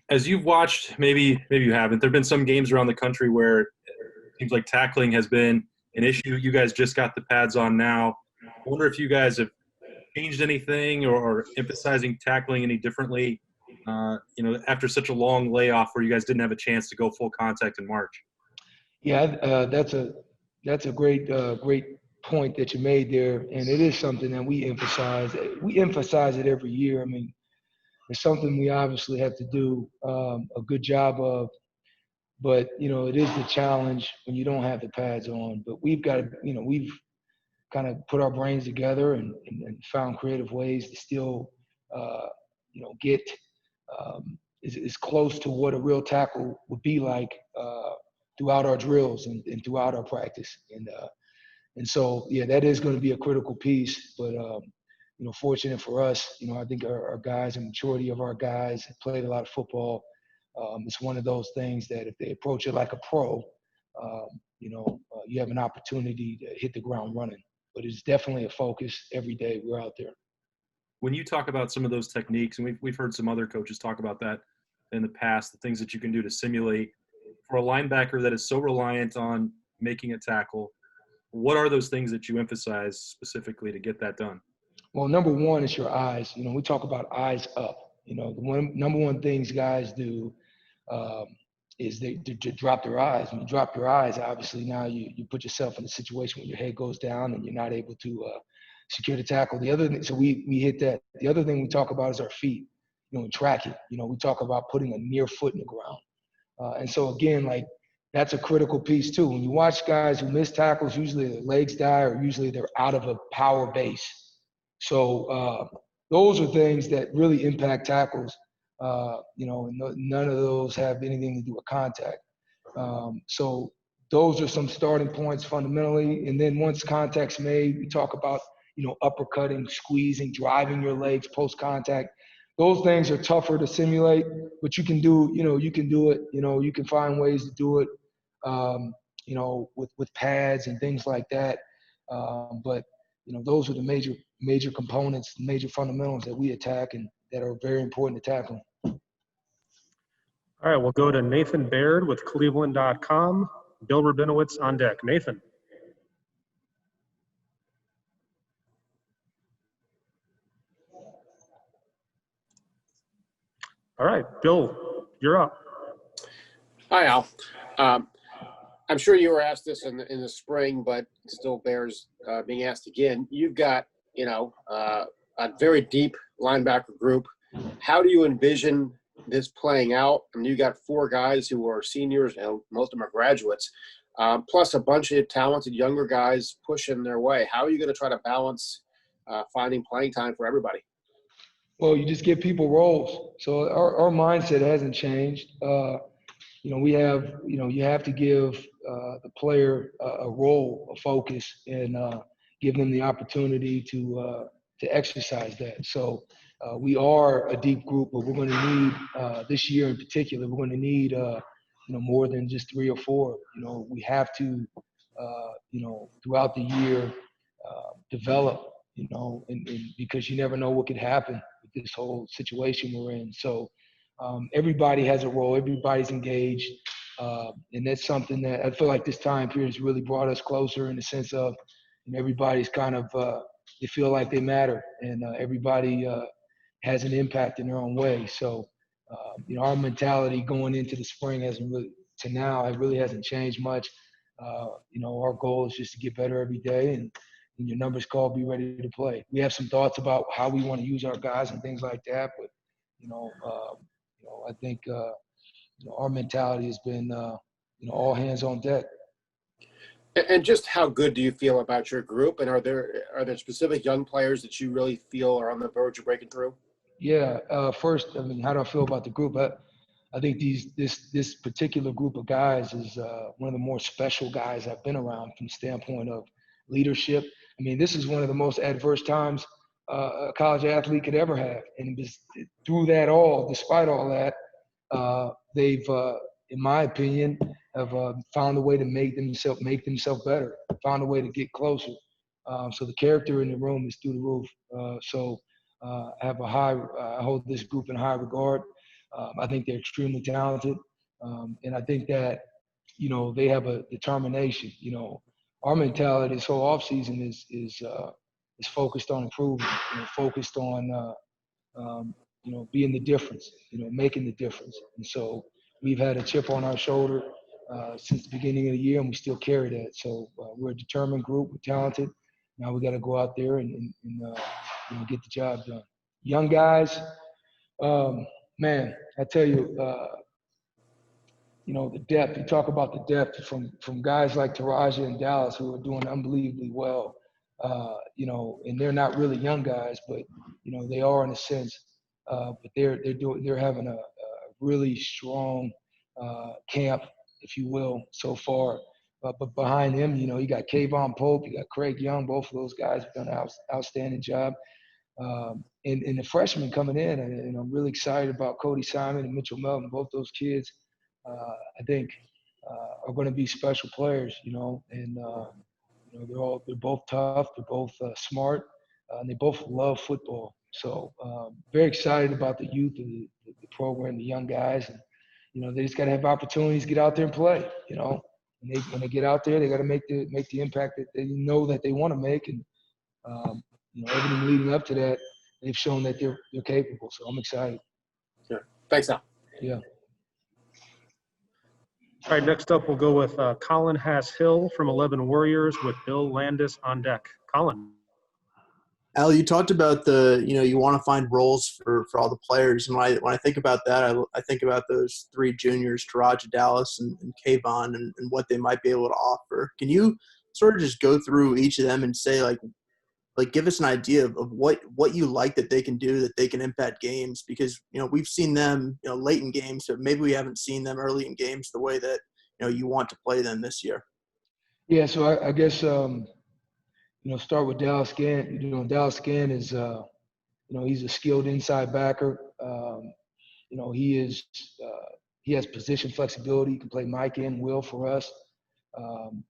As you've watched, maybe you haven't. There've been some games around the country where it seems like tackling has been an issue. You guys just got the pads on now. I wonder if you guys have changed anything or emphasizing tackling any differently. After such a long layoff where you guys didn't have a chance to go full contact in March. Yeah, that's a great point that you made there, and it is something that we emphasize. We emphasize it every year. I mean, it's something we obviously have to do a good job of, but it is the challenge when you don't have the pads on. But we've got to, we've kind of put our brains together and found creative ways to still, get as close to what a real tackle would be like throughout our drills and throughout our practice. And so, yeah, that is going to be a critical piece. But, fortunate for us, I think our guys, the majority of our guys have played a lot of football. It's one of those things that if they approach it like a pro, you have an opportunity to hit the ground running. But it's definitely a focus every day we're out there. When you talk about some of those techniques, and we've heard some other coaches talk about that in the past, the things that you can do to simulate for a linebacker that is so reliant on making a tackle, what are those things that you emphasize specifically to get that done? Well, number one is your eyes. We talk about eyes up. The number one things guys do is they drop their eyes. When you drop your eyes, obviously now you put yourself in a situation where your head goes down and you're not able to secure the tackle. The other thing, so we hit that. The other thing we talk about is our feet, and tracking. We talk about putting a near foot in the ground. And so again, like that's a critical piece too. When you watch guys who miss tackles, usually their legs die or usually they're out of a power base. So those are things that really impact tackles. None of those have anything to do with contact. So those are some starting points fundamentally. And then once contact's made, we talk about, uppercutting, squeezing, driving your legs post-contact. Those things are tougher to simulate, but you can do it. You can find ways to do it, with pads and things like that. But those are the major components, major fundamentals that we attack and that are very important to tackle. All right, we'll go to Nathan Baird with Cleveland.com. Bill Rabinowitz on deck. Nathan. All right, Bill, you're up. Hi, Al. I'm sure you were asked this in the spring, but it still bears being asked again. You've got, a very deep linebacker group. How do you envision this playing out? I mean, you got four guys who are seniors, and most of them are graduates, plus a bunch of talented younger guys pushing their way. How are you going to try to balance finding playing time for everybody? Well, you just give people roles. So our mindset hasn't changed. We have, you have to give the player a role, a focus, and give them the opportunity to exercise that. So we are a deep group, but we're going to need this year in particular. We're going to need more than just 3 or 4. We have to throughout the year develop. And because you never know what could happen with this whole situation we're in. So everybody has a role, everybody's engaged. And that's something that I feel like this time period has really brought us closer in the sense of everybody's kind of, they feel like they matter and everybody has an impact in their own way. So, our mentality going into the spring hasn't really, to now, it really hasn't changed much. Our goal is just to get better every day and when your number's called, be ready to play. We have some thoughts about how we want to use our guys and things like that, but I think our mentality has been all hands on deck. And just how good do you feel about your group? And are there specific young players that you really feel are on the verge of breaking through? Yeah. First, how do I feel about the group? I think this particular group of guys is one of the more special guys I've been around from the standpoint of leadership. This is one of the most adverse times a college athlete could ever have. And through that all, despite all that, they've, in my opinion, have found a way to make themselves better, found a way to get closer. So the character in the room is through the roof. I hold this group in high regard. I think they're extremely talented. And I think that, they have a determination. Our mentality this whole offseason is focused on improving, focused on, being the difference, making the difference. And so we've had a chip on our shoulder since the beginning of the year, and we still carry that. So we're a determined group. We're talented. Now we got to go out there and get the job done. Young guys, man, I tell you, the depth. You talk about the depth from guys like Taraja and Dallas who are doing unbelievably well. And they're not really young guys, but they are in a sense. But they're having a really strong camp, if you will, so far. But behind him, you got Kayvon Pope, you got Craig Young. Both of those guys have done an outstanding job. And the freshmen coming in, and I'm really excited about Cody Simon and Mitchell Melton. Both those kids, I think, are going to be special players. And they're both tough, they're both smart, and they both love football. So very excited about the youth of the program, the young guys, and they just got to have opportunities to get out there and play. When they get out there, they got to make the impact that they know that they want to make, and everything leading up to that, they've shown that they're capable. So I'm excited. Sure. Thanks, Al. Yeah. All right, next up we'll go with Colin Hass-Hill from 11 Warriors with Bill Landis on deck. Colin. Al, you talked about you want to find roles for all the players. And when I think about that, I think about those three juniors, Taraja, Dallas, and Kayvon, and what they might be able to offer. Can you sort of just go through each of them and say, like give us an idea of what you like that they can do, that they can impact games? Because, we've seen them, late in games, but maybe we haven't seen them early in games the way that, you want to play them this year. Yeah, so I guess start with Dallas Gann. Dallas Gann is, he's a skilled inside backer. He has position flexibility. He can play Mike and Will for us.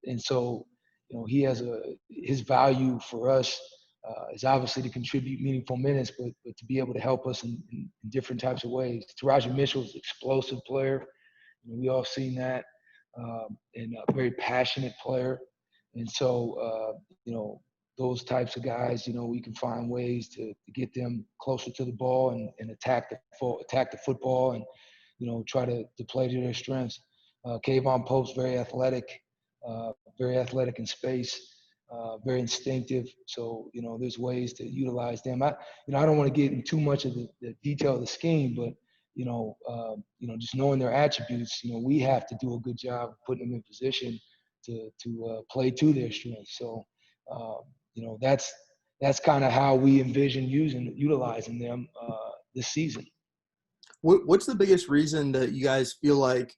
And so, he has his value for us is obviously to contribute meaningful minutes, but to be able to help us in different types of ways. Taraja Mitchell's an explosive player. We all seen that, and a very passionate player. And so, those types of guys, we can find ways to get them closer to the ball and attack the football and, try to play to their strengths. Kayvon Pope's very athletic in space, very instinctive. So, there's ways to utilize them. I don't want to get into too much of the detail of the scheme, but, just knowing their attributes, we have to do a good job of putting them in position to play to their strengths. So, that's kind of how we envision utilizing them this season. What's the biggest reason that you guys feel like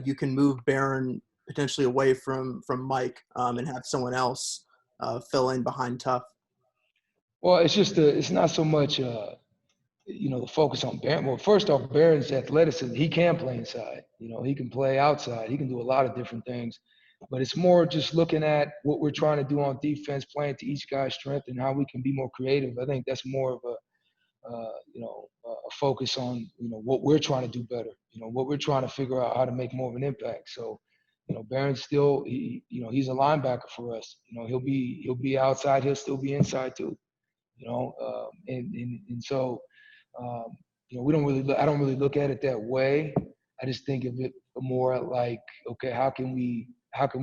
you can move Barron potentially away from Mike and have someone else fill in behind Tough? Well, it's not so much the focus on Barron. Well, first off, Barron's athleticism. He can play inside. He can play outside. He can do a lot of different things. But it's more just looking at what we're trying to do on defense, playing to each guy's strength, and how we can be more creative. I think that's more of a focus on what we're trying to do better. What we're trying to figure out how to make more of an impact. So, Barron's still he's a linebacker for us. He'll be outside. He'll still be inside too. And so we don't really. I don't really look at it that way. I just think of it more like, okay, how can we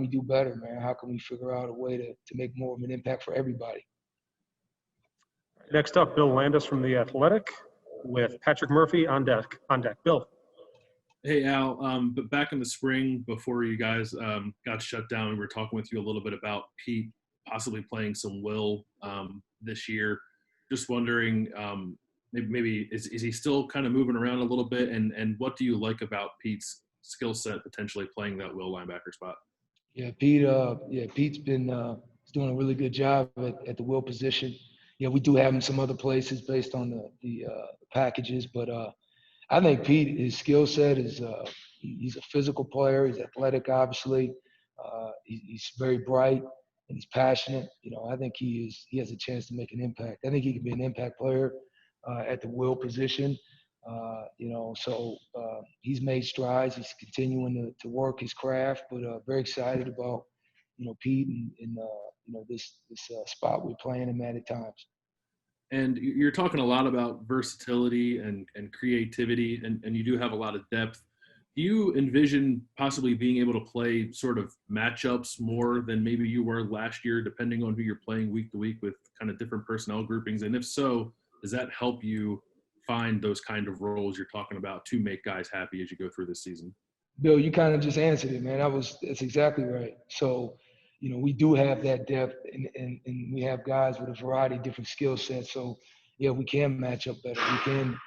do better, man? How can we figure out a way to make more of an impact for everybody? Next up, Bill Landis from The Athletic with Patrick Murphy on deck. Bill. Hey, Al, but back in the spring before you guys got shut down, we were talking with you a little bit about Pete possibly playing some Will this year. Just wondering, maybe is he still kind of moving around a little bit? And what do you like about Pete's skill set potentially playing that Will linebacker spot? Yeah, Pete's been doing a really good job at the Will position. Yeah, we do have him some other places based on the packages, but I think Pete, his skill set is he's a physical player. He's athletic, obviously. He's very bright and he's passionate. I think he has a chance to make an impact. I think he can be an impact player at the Will position. So he's made strides. He's continuing to work his craft, but very excited about, Pete and this spot we're playing him at times. And you're talking a lot about versatility and creativity, and you do have a lot of depth. Do you envision possibly being able to play sort of matchups more than maybe you were last year, depending on who you're playing week to week with kind of different personnel groupings? And if so, does that help you find those kind of roles you're talking about to make guys happy as you go through this season? Bill, you kind of just answered it, man. That's exactly right. So, we do have that depth, and we have guys with a variety of different skill sets. So, yeah, we can match up better. We can,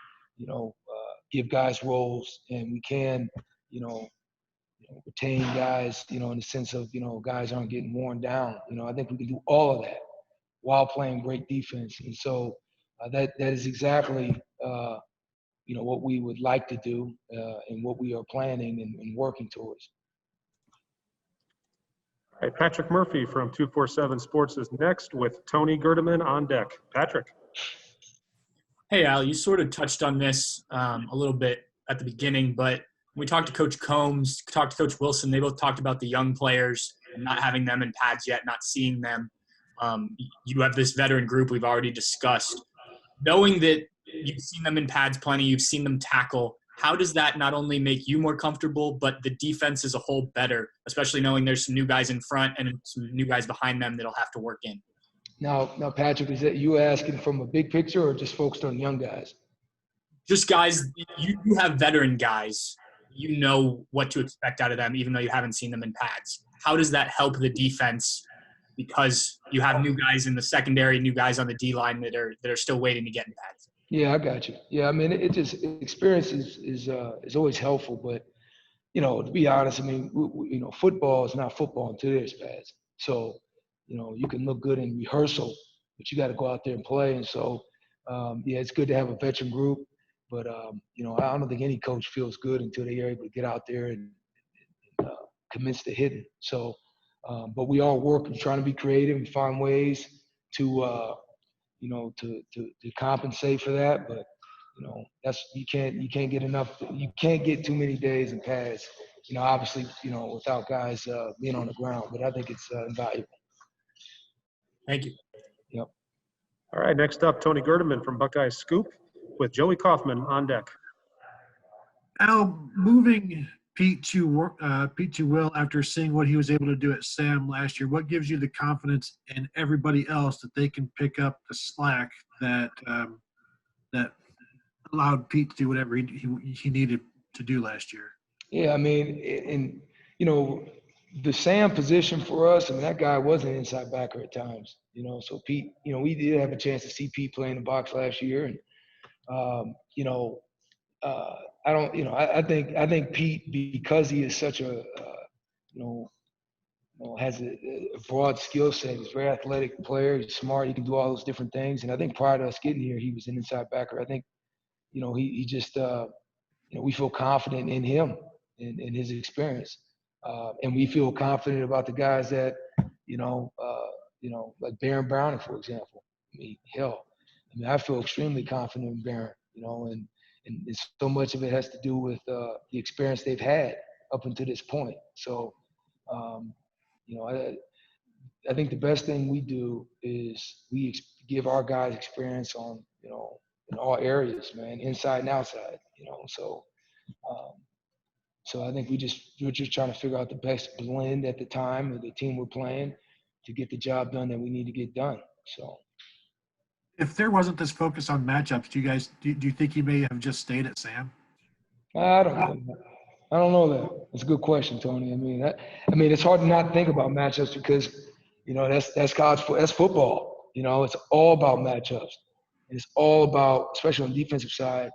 give guys roles, and we can, retain guys, in the sense of, guys aren't getting worn down. I think we can do all of that while playing great defense. And so that is exactly, what we would like to do and what we are planning and working towards. All right, Patrick Murphy from 247 Sports is next with Tony Gerdeman on deck. Patrick. Hey, Al, you sort of touched on this a little bit at the beginning, but when we talked to Coach Combs, talked to Coach Wilson, they both talked about the young players and not having them in pads yet, not seeing them. You have this veteran group we've already discussed. Knowing that you've seen them in pads plenty, you've seen them tackle, how does that not only make you more comfortable, but the defense as a whole better, especially knowing there's some new guys in front and some new guys behind them that'll have to work in? Now, Patrick, is that you asking from a big picture or just focused on young guys? Just guys, you have veteran guys. You know what to expect out of them, even though you haven't seen them in pads. How does that help the defense? Because you have new guys in the secondary, new guys on the D-line that are still waiting to get in pads. Yeah, I got you. Yeah, I mean, experience is always helpful, but to be honest, I mean, football is not football until there's pads. So, you can look good in rehearsal, but you got to go out there and play. And so, yeah, it's good to have a veteran group, but I don't think any coach feels good until they are able to get out there and commence to hitting. So, but we all work and trying to be creative and find ways to to compensate for that. But you can't get enough. You can't get too many days in pads. Obviously, without guys being on the ground. But I think it's invaluable. Thank you. Yep. All right, next up, Tony Gerdeman from Buckeyes Scoop with Joey Kaufman on deck. Al, moving Pete to Will after seeing what he was able to do at Sam last year, what gives you the confidence in everybody else that they can pick up the slack that allowed Pete to do whatever he needed to do last year? Yeah, I mean, and the Sam position for us, I mean, that guy was an inside backer at times. So Pete, we did have a chance to see Pete play in the box last year, and I think Pete, because he is such a has a broad skill set. He's a very athletic player. He's smart. He can do all those different things. And I think prior to us getting here, he was an inside backer. I think he just we feel confident in him and in his experience, and we feel confident about the guys that like Baron Browning, for example. I mean, I feel extremely confident in Baron. And so much of it has to do with the experience they've had up until this point. So, I think the best thing we do is we give our guys experience on, in all areas, man, inside and outside, So I think we're just trying to figure out the best blend at the time of the team we're playing to get the job done that we need to get done. So. If there wasn't this focus on matchups, do you think he may have just stayed at Sam? I don't know that. That's a good question, Tony. I mean, it's hard to not think about matchups because, that's college. That's football. It's all about matchups. It's all about, especially on the defensive side,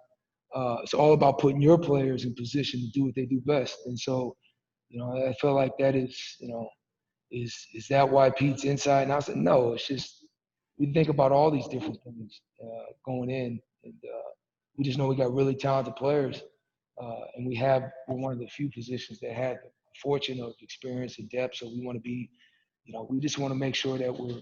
it's all about putting your players in position to do what they do best. And so, I feel like that is, is that why Pete's inside and outside? No, it's just we think about all these different things going in, and we just know we got really talented players, and we're one of the few positions that had the fortune of experience and depth. So we want to be, we just want to make sure that we're,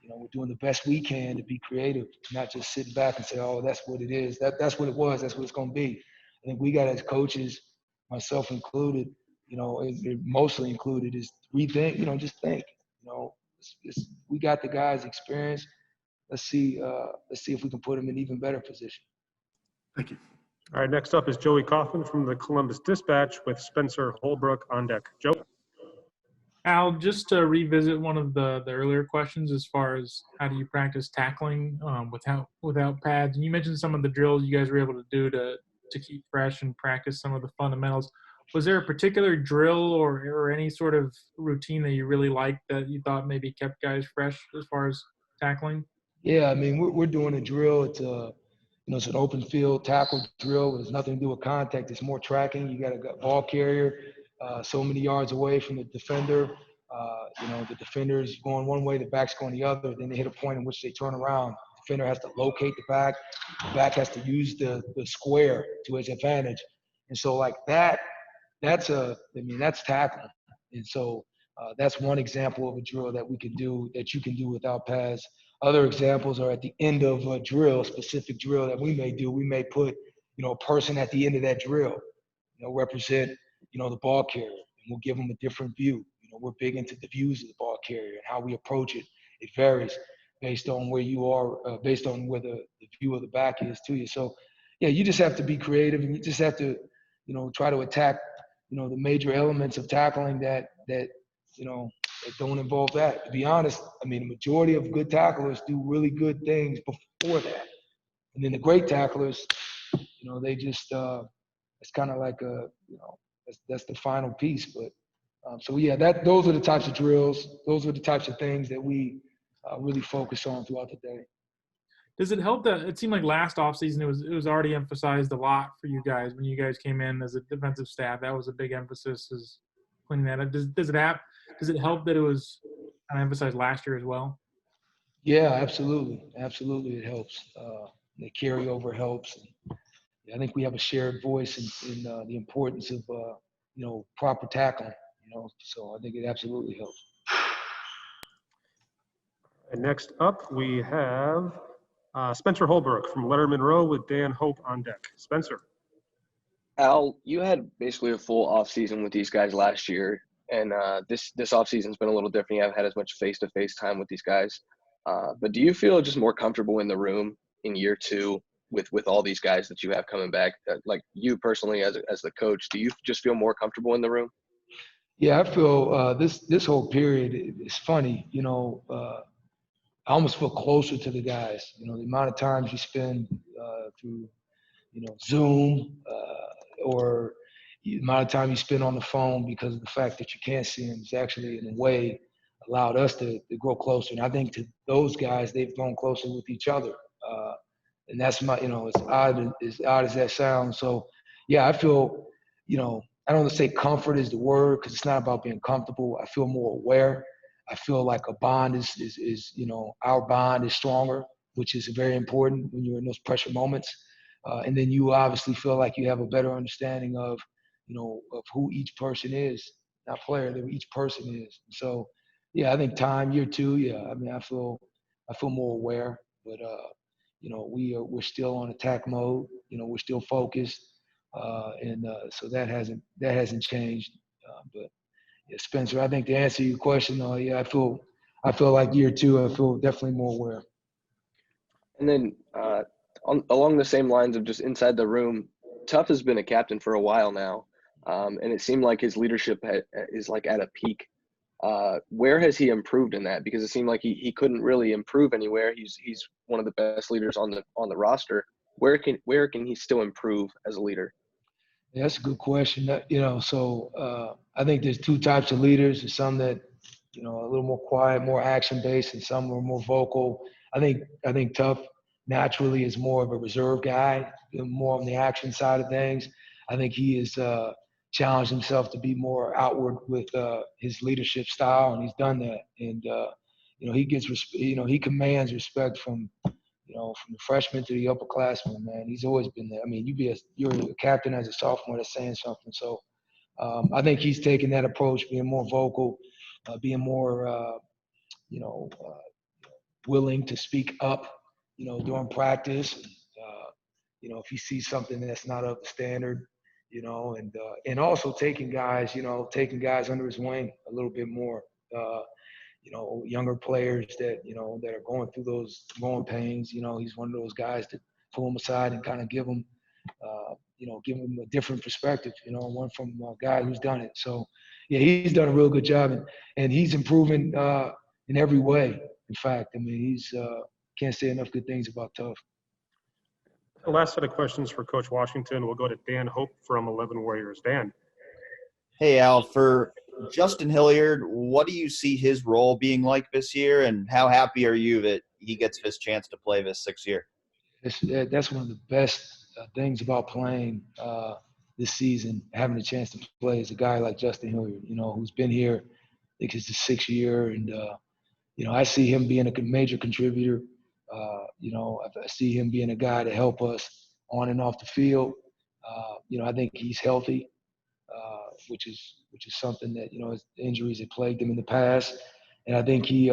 we're doing the best we can to be creative, not just sitting back and say, oh, that's what it is. That's what it was. That's what it's going to be. I think we got as coaches, myself included, mostly included, is rethink, just think, we got the guys' experience. Let's see if we can put them in even better position. Thank you. All right, next up is Joey Kaufman from the Columbus Dispatch with Spencer Holbrook on deck. Joe? Al, just to revisit one of the earlier questions as far as how do you practice tackling without pads, and you mentioned some of the drills you guys were able to do to keep fresh and practice some of the fundamentals. Was there a particular drill or any sort of routine that you really liked that you thought maybe kept guys fresh as far as tackling? Yeah, I mean, we're doing a drill. It's it's an open field tackle drill. There's nothing to do with contact. It's more tracking. You got a ball carrier so many yards away from the defender. The defender's going one way, the back's going the other. Then they hit a point in which they turn around. The defender has to locate the back. The back has to use the square to his advantage. And so like that's tackling. And so that's one example of a drill that we can do, that you can do without pads. Other examples are at the end of a drill, specific drill that we may do. We may put, a person at the end of that drill, represent, the ball carrier, and we'll give them a different view. We're big into the views of the ball carrier and how we approach it. It varies based on where you are, based on where the view of the back is to you. So, yeah, you just have to be creative, and you just have to, try to attack, the major elements of tackling that don't involve that. To be honest, I mean, the majority of good tacklers do really good things before that. And then the great tacklers, they just, it's kind of like that's the final piece. But so yeah, those are the types of drills. Those are the types of things that we really focus on throughout the day. Does it help that it seemed like last offseason it was already emphasized a lot for you guys when you guys came in as a defensive staff? That was a big emphasis, is cleaning that up. Does it help that it was kind of emphasized last year as well? Yeah, absolutely. Absolutely, it helps. The carryover helps. And I think we have a shared voice in the importance of, proper tackling, so I think it absolutely helps. And next up, we have Spencer Holbrook from Letterman Row with Dan Hope on deck. Spencer. Al, you had basically a full offseason with these guys last year, and this offseason's been a little different. You haven't had as much face-to-face time with these guys. But do you feel just more comfortable in the room in year two with all these guys that you have coming back? Like you personally as the coach, do you just feel more comfortable in the room? Yeah, I feel this whole period is funny. I almost feel closer to the guys. The amount of times you spend through, Zoom or the amount of time you spend on the phone because of the fact that you can't see them is actually, in a way, allowed us to grow closer. And I think to those guys, they've grown closer with each other. And that's my, as odd as that sounds. So, yeah, I feel, I don't want to say comfort is the word because it's not about being comfortable. I feel more aware. I feel like a bond is our bond is stronger, which is very important when you're in those pressure moments. And then you obviously feel like you have a better understanding of, of who each person is, not player, that each person is. So, yeah, I think time, year two, yeah. I mean, I feel more aware, but we're still on attack mode. We're still focused, and so that hasn't changed. But yeah, Spencer, I think to answer your question, yeah, I feel like year two, I feel definitely more aware. And then along the same lines of just inside the room, Tuff has been a captain for a while now, and it seemed like his leadership is like at a peak. Where has he improved in that? Because it seemed like he couldn't really improve anywhere. He's one of the best leaders on the roster. Where can he still improve as a leader? Yeah, that's a good question. So I think there's two types of leaders. There's some that, a little more quiet, more action-based, and some are more vocal. I think Tuff naturally is more of a reserve guy, more on the action side of things. I think he has challenged himself to be more outward with his leadership style, and he's done that. And he gets, he commands respect from the freshman to the upperclassmen, man. He's always been there. I mean, you're a captain as a sophomore that's saying something. So I think he's taken that approach, being more vocal, being more, willing to speak up, during practice. If he sees something that's not up to standard, and also taking guys under his wing a little bit more. Younger players that are going through those growing pains. He's one of those guys that pull them aside and kind of give them a different perspective. One from a guy who's done it. So, yeah, he's done a real good job, and he's improving in every way. In fact, I mean, he's can't say enough good things about Tough. The last set of questions for Coach Washington. We'll go to Dan Hope from 11 Warriors. Dan. Hey, Al, for Justin Hilliard, what do you see his role being like this year, and how happy are you that he gets this chance to play this 6th year? That's one of the best things about playing this season, having a chance to play as a guy like Justin Hilliard, who's been here, I think it's his 6th year, and, I see him being a major contributor. I see him being a guy to help us on and off the field. I think he's healthy, which is something that, his injuries had plagued him in the past. And I think he's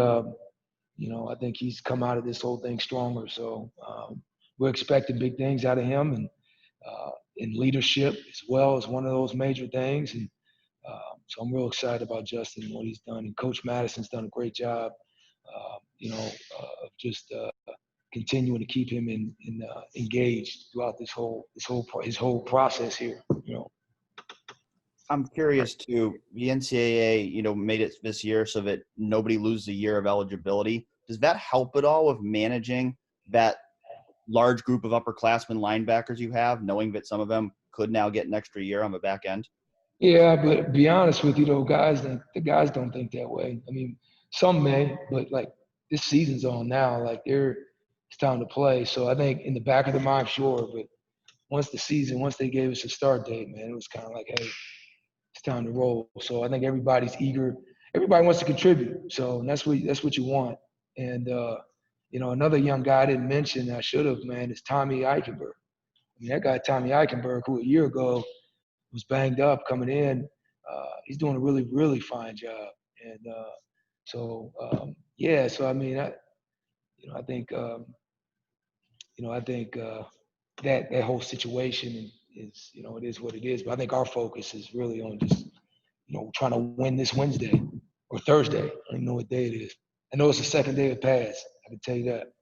come out of this whole thing stronger. So we're expecting big things out of him, and in leadership as well as one of those major things. And so I'm real excited about Justin and what he's done. And Coach Madison's done a great job, of just continuing to keep him engaged throughout his whole process here. I'm curious too. The NCAA, made it this year so that nobody loses a year of eligibility. Does that help at all with managing that large group of upperclassmen linebackers you have, knowing that some of them could now get an extra year on the back end? Yeah, but to be honest with you, the guys don't think that way. I mean, some may, but like this season's on now. Like it's time to play. So I think in the back of their mind, sure. But once they gave us a start date, man, it was kind of like, hey, it's time to roll. So I think everybody's eager. Everybody wants to contribute. So that's what you want. And another young guy I didn't mention, I should have, man, is Tommy Eichenberg. I mean, that guy Tommy Eichenberg, who a year ago was banged up coming in, he's doing a really, really fine job. And so I mean, I think that whole situation is, it is what it is. But I think our focus is really on just, trying to win this Wednesday or Thursday. I don't even know what day it is. I know it's the second day of pads. I can tell you that.